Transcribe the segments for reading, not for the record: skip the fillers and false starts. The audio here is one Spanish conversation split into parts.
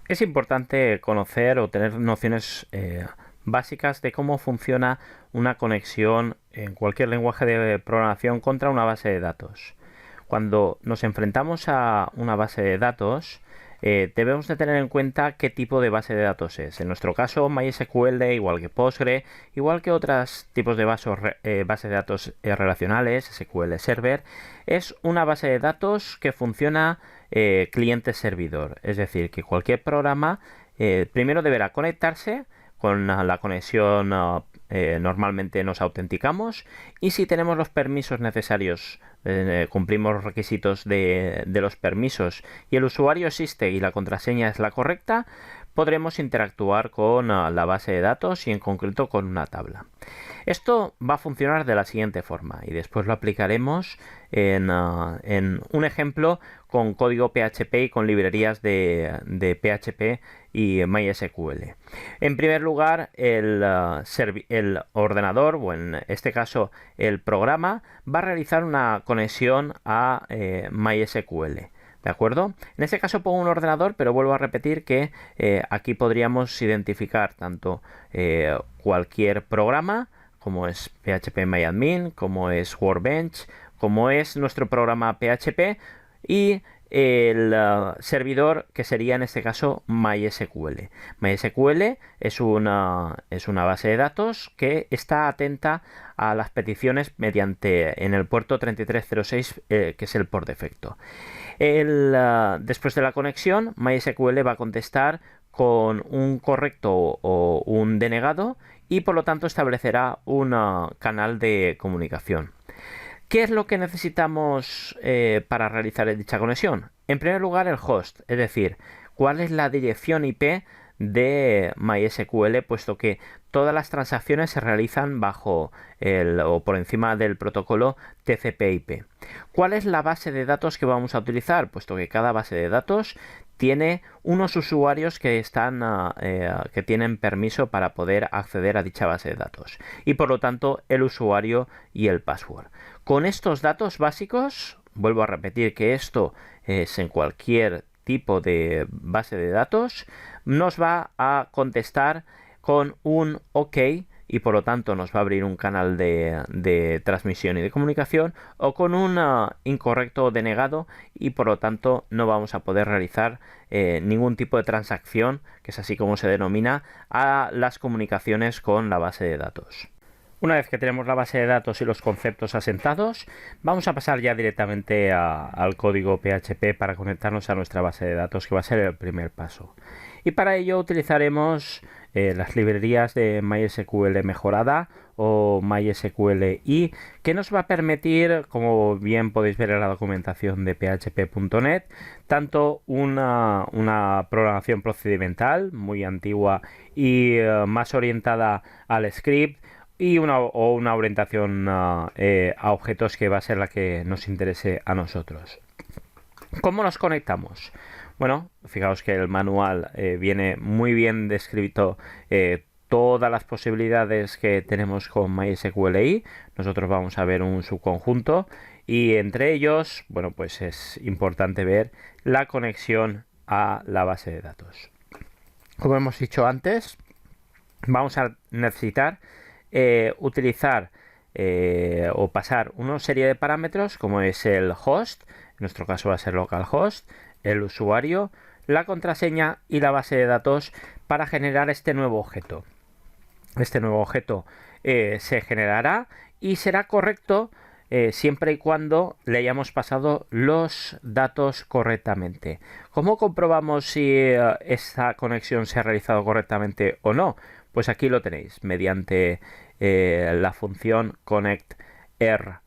Es importante conocer o tener nociones básicas de cómo funciona una conexión en cualquier lenguaje de programación contra una base de datos. Cuando nos enfrentamos a una base de datos, debemos de tener en cuenta qué tipo de base de datos es. En nuestro caso, MySQL, igual que Postgre, igual que otros tipos de base de datos relacionales, SQL Server, es una base de datos que funciona cliente-servidor. Es decir, que cualquier programa primero deberá conectarse con la conexión. Normalmente nos autenticamos y si tenemos los permisos necesarios, cumplimos los requisitos de los permisos y el usuario existe y la contraseña es la correcta, podremos interactuar con la base de datos y en concreto con una tabla. Esto va a funcionar de la siguiente forma y después lo aplicaremos en un ejemplo con código PHP y con librerías de PHP y MySQL. En primer lugar, el ordenador, o en este caso el programa, va a realizar una conexión a MySQL. ¿De acuerdo? En este caso pongo un ordenador, pero vuelvo a repetir que aquí podríamos identificar tanto cualquier programa, como es PHPMyAdmin, como es Workbench, como es nuestro programa PHP y el servidor que sería en este caso MySQL. MySQL es una base de datos que está atenta a las peticiones mediante en el puerto 3306 que es el por defecto. Después de la conexión, MySQL va a contestar con un correcto o un denegado y por lo tanto establecerá un canal de comunicación. ¿Qué es lo que necesitamos para realizar dicha conexión? En primer lugar, el host, es decir, cuál es la dirección IP de MySQL, puesto que todas las transacciones se realizan bajo o por encima del protocolo TCP/IP. ¿Cuál es la base de datos que vamos a utilizar? Puesto que cada base de datos tiene unos usuarios que que tienen permiso para poder acceder a dicha base de datos y por lo tanto el usuario y el password. Con estos datos básicos, vuelvo a repetir que esto es en cualquier tipo de base de datos, nos va a contestar con un OK y por lo tanto nos va a abrir un canal de transmisión y de comunicación, o con un incorrecto denegado y por lo tanto no vamos a poder realizar ningún tipo de transacción, que es así como se denomina, a las comunicaciones con la base de datos. Una vez que tenemos la base de datos y los conceptos asentados, vamos a pasar ya directamente al código PHP para conectarnos a nuestra base de datos, que va a ser el primer paso. Y para ello utilizaremos las librerías de MySQL mejorada o MySQLi, que nos va a permitir, como bien podéis ver en la documentación de php.net, tanto una programación procedimental muy antigua y más orientada al script, y una orientación a objetos, que va a ser la que nos interese a nosotros. ¿Cómo nos conectamos? Bueno, fijaos que el manual viene muy bien descrito todas las posibilidades que tenemos con MySQLi. Nosotros vamos a ver un subconjunto y entre ellos, bueno, pues es importante ver la conexión a la base de datos. Como hemos dicho antes, vamos a necesitar utilizar o pasar una serie de parámetros, como es el host, en nuestro caso va a ser localhost, el usuario, la contraseña y la base de datos para generar este nuevo objeto. Este nuevo objeto se generará y será correcto siempre y cuando le hayamos pasado los datos correctamente. ¿Cómo comprobamos si esta conexión se ha realizado correctamente o no? Pues aquí lo tenéis, mediante la función connectRNO.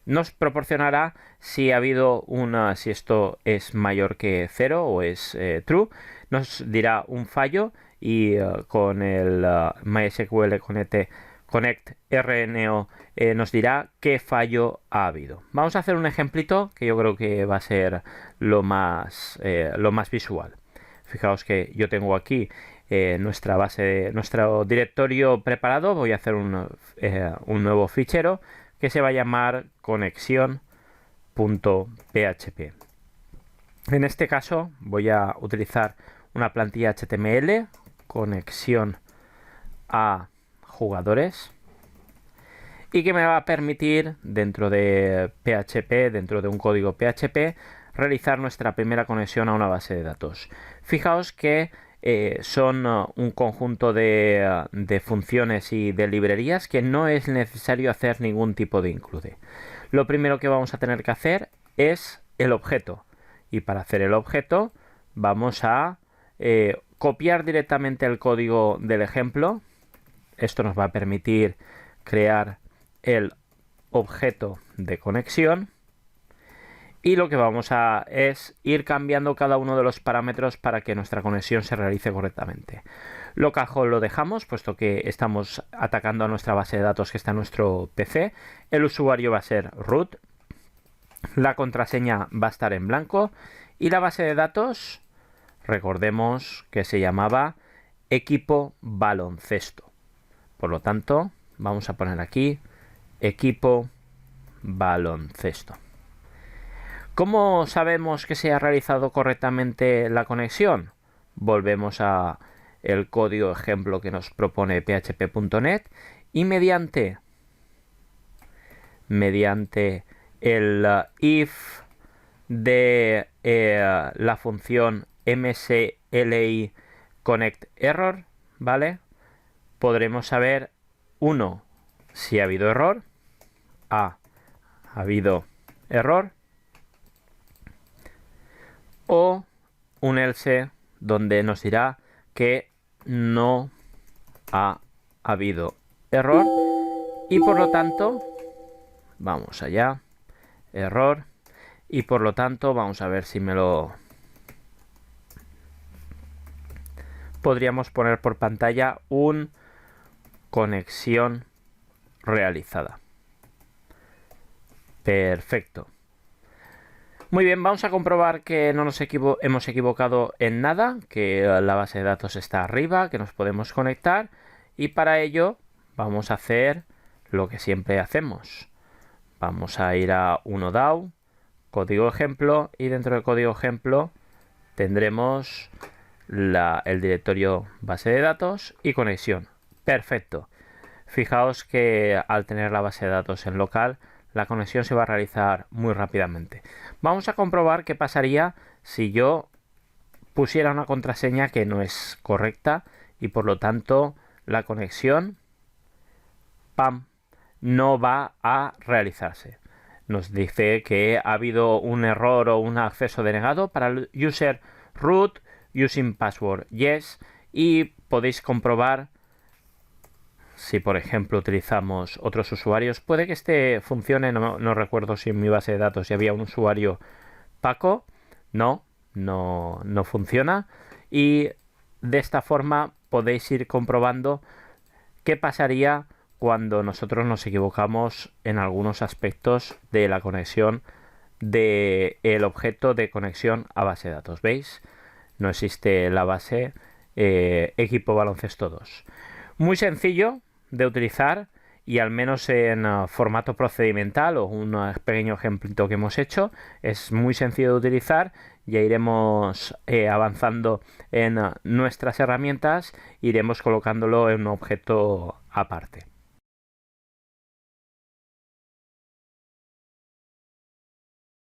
Nos proporcionará si ha habido si esto es mayor que 0 o es true. Nos dirá un fallo y con el MySQL Connect RNO nos dirá qué fallo ha habido. Vamos a hacer un ejemplito que yo creo que va a ser lo más visual. Fijaos que yo tengo aquí nuestro directorio preparado. Voy a hacer un nuevo fichero que se va a llamar conexión.php. En este caso voy a utilizar una plantilla HTML, conexión a jugadores, y que me va a permitir dentro de PHP, dentro de un código PHP, realizar nuestra primera conexión a una base de datos. Fijaos que son un conjunto de funciones y de librerías que no es necesario hacer ningún tipo de include. Lo primero que vamos a tener que hacer es el objeto, y para hacer el objeto vamos a copiar directamente el código del ejemplo. Esto nos va a permitir crear el objeto de conexión, y lo que vamos a es ir cambiando cada uno de los parámetros para que nuestra conexión se realice correctamente. Local lo dejamos, puesto que estamos atacando a nuestra base de datos que está en nuestro PC. El usuario va a ser root, la contraseña va a estar en blanco, y la base de datos, recordemos que se llamaba equipo baloncesto. Por lo tanto, vamos a poner aquí equipo baloncesto. ¿Cómo sabemos que se ha realizado correctamente la conexión? Volvemos a el código ejemplo que nos propone php.net, y mediante el if de la función msli connect error, ¿vale? Podremos saber, uno, si ha habido error. Ha habido error. O un else donde nos dirá que no ha habido error, y por lo tanto, vamos allá, error, y por lo tanto vamos a ver si me lo podríamos poner por pantalla, un conexión realizada. Perfecto. Muy bien, vamos a comprobar que no nos hemos equivocado en nada, que la base de datos está arriba, que nos podemos conectar, y para ello vamos a hacer lo que siempre hacemos. Vamos a ir a 1DAO, código ejemplo, y dentro del código ejemplo tendremos el directorio base de datos y conexión. Perfecto. Fijaos que al tener la base de datos en local, la conexión se va a realizar muy rápidamente. Vamos a comprobar qué pasaría si yo pusiera una contraseña que no es correcta, y por lo tanto la conexión no va a realizarse. Nos dice que ha habido un error o un acceso denegado para el user root using password yes, y podéis comprobar si por ejemplo utilizamos otros usuarios. Puede que este funcione, no recuerdo si en mi base de datos si había un usuario Paco. No funciona, y de esta forma podéis ir comprobando qué pasaría cuando nosotros nos equivocamos en algunos aspectos de la conexión del objeto de conexión a base de datos. ¿Veis? No existe la base equipo baloncesto 2. Muy sencillo de utilizar, y al menos en formato procedimental, o un pequeño ejemplito que hemos hecho, es muy sencillo de utilizar. Ya iremos avanzando en nuestras herramientas, iremos colocándolo en un objeto aparte.